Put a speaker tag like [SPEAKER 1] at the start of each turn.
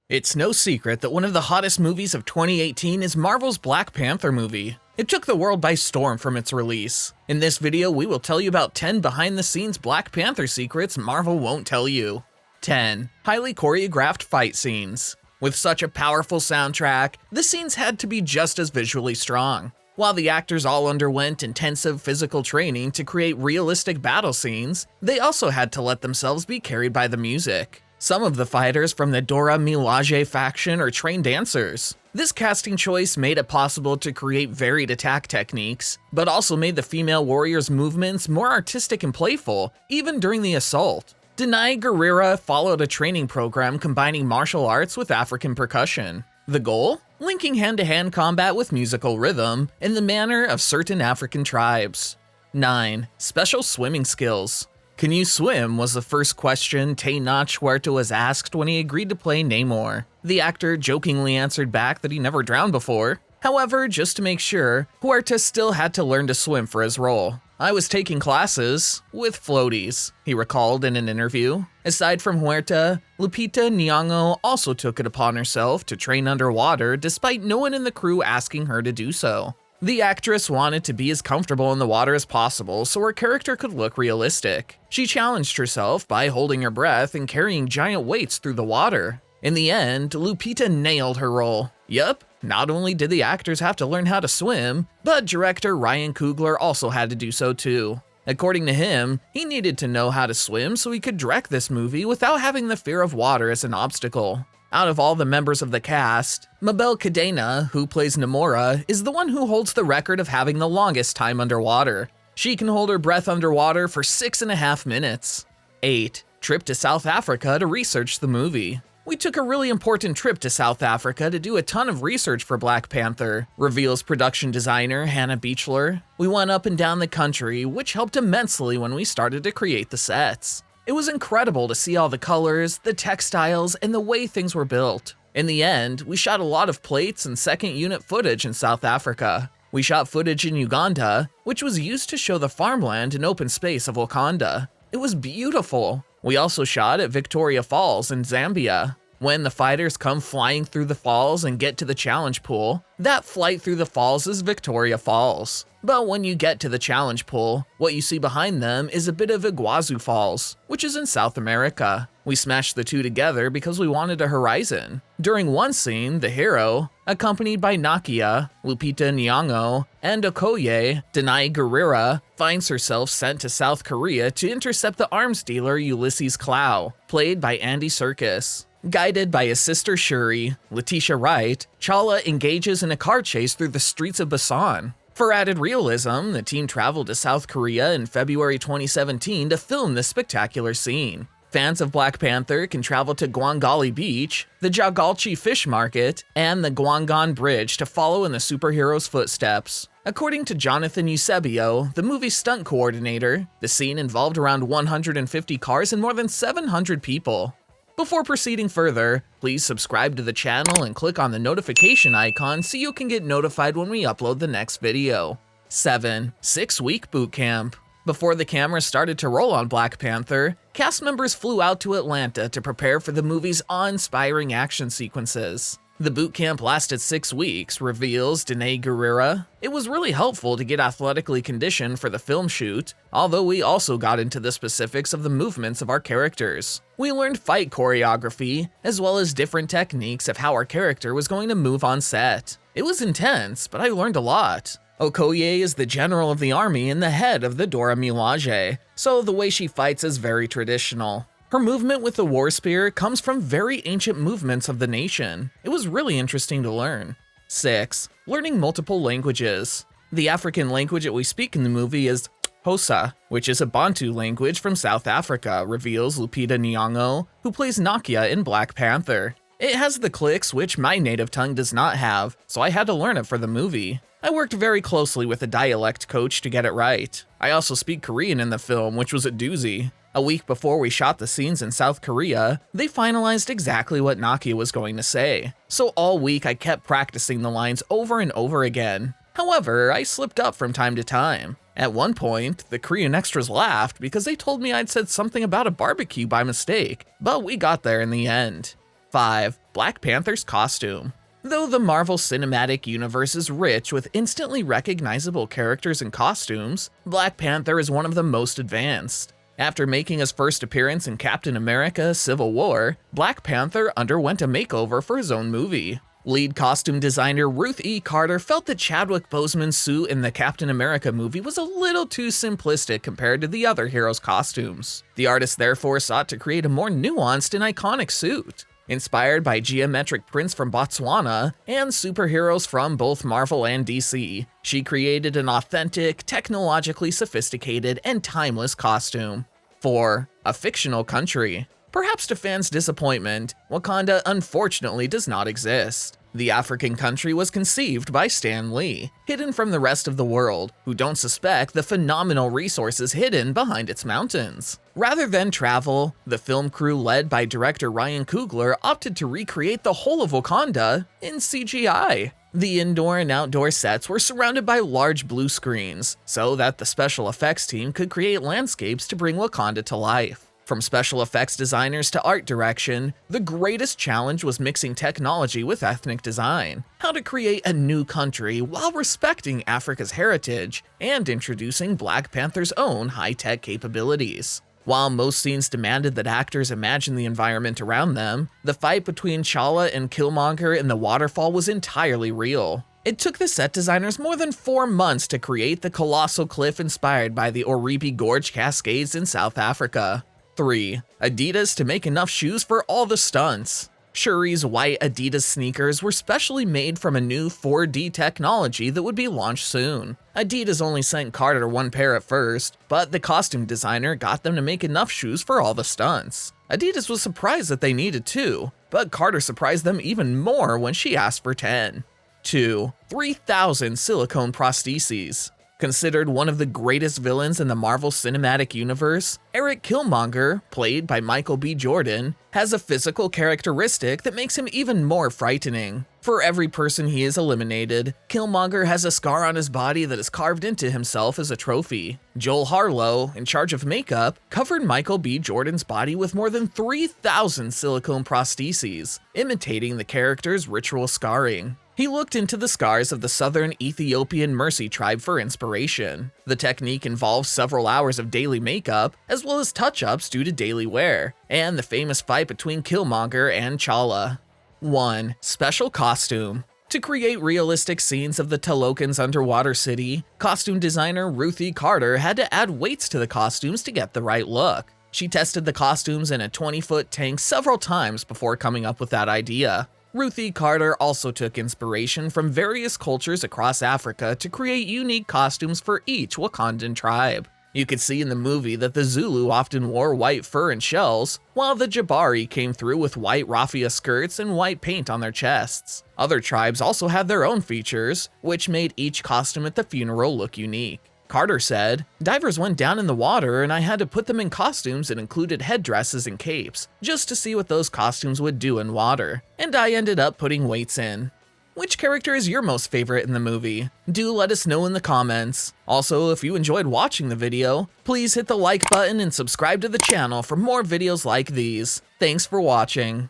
[SPEAKER 1] It's no secret that one of the hottest movies of 2018 is Marvel's Black Panther movie. It took the world by storm from its release. In this video, we will tell you about 10 behind-the-scenes Black Panther secrets Marvel won't tell you. 10. Highly choreographed fight scenes. With such a powerful soundtrack, the scenes had to be just as visually strong. While the actors all underwent intensive physical training to create realistic battle scenes, they also had to let themselves be carried by the music. Some of the fighters from the Dora Milaje faction are trained dancers. This casting choice made it possible to create varied attack techniques, but also made the female warriors' movements more artistic and playful, even during the assault. Danai Gurira followed a training program combining martial arts with African percussion. The goal? Linking hand-to-hand combat with musical rhythm in the manner of certain African tribes. 9. Special swimming skills. Can you swim was the first question Tenoch Huerta was asked when he agreed to play Namor. The actor jokingly answered back that he never drowned before. However, just to make sure, Huerta still had to learn to swim for his role. I was taking classes with floaties, he recalled in an interview. Aside from Huerta, Lupita Nyong'o also took it upon herself to train underwater despite no one in the crew asking her to do so. The actress wanted to be as comfortable in the water as possible so her character could look realistic. She challenged herself by holding her breath and carrying giant weights through the water. In the end, Lupita nailed her role. Yup, not only did the actors have to learn how to swim, but director Ryan Coogler also had to do so too. According to him, he needed to know how to swim so he could direct this movie without having the fear of water as an obstacle. Out of all the members of the cast, Mabel Cadena, who plays Namora, is the one who holds the record of having the longest time underwater. She can hold her breath underwater for 6.5 minutes. 8. Trip to South Africa to research the movie. We took a really important trip to South Africa to do a ton of research for Black Panther, reveals production designer Hannah Beachler. We went up and down the country, which helped immensely when we started to create the sets. It was incredible to see all the colors, the textiles, and the way things were built. In the end, we shot a lot of plates and second unit footage in South Africa. We shot footage in Uganda, which was used to show the farmland and open space of Wakanda. It was beautiful. We also shot at Victoria Falls in Zambia. When the fighters come flying through the falls and get to the challenge pool, that flight through the falls is Victoria Falls. But when you get to the challenge pool, what you see behind them is a bit of Iguazu Falls, which is in South America. We smashed the two together because we wanted a horizon. During one scene, the hero, accompanied by Nakia, Lupita Nyong'o, and Okoye, Danai Gurira, finds herself sent to South Korea to intercept the arms dealer Ulysses Klaue, played by Andy Serkis. Guided by his sister Shuri, Letitia Wright, Chala engages in a car chase through the streets of Busan. For added realism, the team traveled to South Korea in February 2017 to film this spectacular scene. Fans of Black Panther can travel to Gwangali Beach, the Jagalchi Fish Market, and the Gwangan Bridge to follow in the superhero's footsteps. According to Jonathan Eusebio, the movie's stunt coordinator, the scene involved around 150 cars and more than 700 people. Before proceeding further, please subscribe to the channel and click on the notification icon so you can get notified when we upload the next video. 7. 6-week boot camp. Before the camera started to roll on Black Panther, cast members flew out to Atlanta to prepare for the movie's awe-inspiring action sequences. The boot camp lasted 6 weeks, reveals Danai Gurira. It was really helpful to get athletically conditioned for the film shoot, although we also got into the specifics of the movements of our characters. We learned fight choreography, as well as different techniques of how our character was going to move on set. It was intense, but I learned a lot. Okoye is the general of the army and the head of the Dora Milaje, so the way she fights is very traditional. Her movement with the war spear comes from very ancient movements of the nation. It was really interesting to learn. 6. Learning multiple languages. The African language that we speak in the movie is Xhosa, which is a Bantu language from South Africa, reveals Lupita Nyong'o, who plays Nakia in Black Panther. It has the clicks which my native tongue does not have, so I had to learn it for the movie. I worked very closely with a dialect coach to get it right. I also speak Korean in the film, which was a doozy. A week before we shot the scenes in South Korea, they finalized exactly what Nakia was going to say. So all week I kept practicing the lines over and over again. However, I slipped up from time to time. At one point, the Korean extras laughed because they told me I'd said something about a barbecue by mistake, but we got there in the end. 5. Black Panther's costume. Though the Marvel Cinematic Universe is rich with instantly recognizable characters and costumes, Black Panther is one of the most advanced. After making his first appearance in Captain America: Civil War, Black Panther underwent a makeover for his own movie. Lead costume designer Ruth E. Carter felt that Chadwick Boseman's suit in the Captain America movie was a little too simplistic compared to the other heroes' costumes. The artist therefore sought to create a more nuanced and iconic suit. Inspired by geometric prints from Botswana and superheroes from both Marvel and DC, she created an authentic, technologically sophisticated, and timeless costume. 4. A fictional country. Perhaps to fans' disappointment, Wakanda unfortunately does not exist. The African country was conceived by Stan Lee, hidden from the rest of the world, who don't suspect the phenomenal resources hidden behind its mountains. Rather than travel, the film crew led by director Ryan Coogler opted to recreate the whole of Wakanda in CGI. The indoor and outdoor sets were surrounded by large blue screens, so that the special effects team could create landscapes to bring Wakanda to life. From special effects designers to art direction, the greatest challenge was mixing technology with ethnic design. How to create a new country while respecting Africa's heritage and introducing Black Panther's own high-tech capabilities. While most scenes demanded that actors imagine the environment around them, the fight between T'Challa and Killmonger in the waterfall was entirely real. It took the set designers more than 4 months to create the colossal cliff inspired by the Oribi Gorge Cascades in South Africa. 3. ADIDAS to make enough shoes for all the stunts. Shuri's white ADIDAS sneakers were specially made from a new 4D technology that would be launched soon. ADIDAS only sent Carter one pair at first, but the costume designer got them to make enough shoes for all the stunts. ADIDAS was surprised that they needed 2, but Carter surprised them even more when she asked for 10. 2. 3,000 silicone prostheses. Considered one of the greatest villains in the Marvel Cinematic Universe, Eric Killmonger, played by Michael B. Jordan, has a physical characteristic that makes him even more frightening. For every person he is eliminated, Killmonger has a scar on his body that is carved into himself as a trophy. Joel Harlow, in charge of makeup, covered Michael B. Jordan's body with more than 3,000 silicone prostheses, imitating the character's ritual scarring. He looked into the scars of the southern Ethiopian Mercy tribe for inspiration. The technique involves several hours of daily makeup, as well as touch-ups due to daily wear, and the famous fight between Killmonger and T'Challa. 1. Special costume. To create realistic scenes of the Talokan's underwater city, costume designer Ruth E. Carter had to add weights to the costumes to get the right look. She tested the costumes in a 20-foot tank several times before coming up with that idea. Ruth E. Carter also took inspiration from various cultures across Africa to create unique costumes for each Wakandan tribe. You could see in the movie that the Zulu often wore white fur and shells, while the Jabari came through with white raffia skirts and white paint on their chests. Other tribes also had their own features, which made each costume at the funeral look unique. Carter said, "Divers went down in the water and I had to put them in costumes that included headdresses and capes, just to see what those costumes would do in water, and I ended up putting weights in." Which character is your most favorite in the movie? Do let us know in the comments. Also, if you enjoyed watching the video, please hit the like button and subscribe to the channel for more videos like these. Thanks for watching.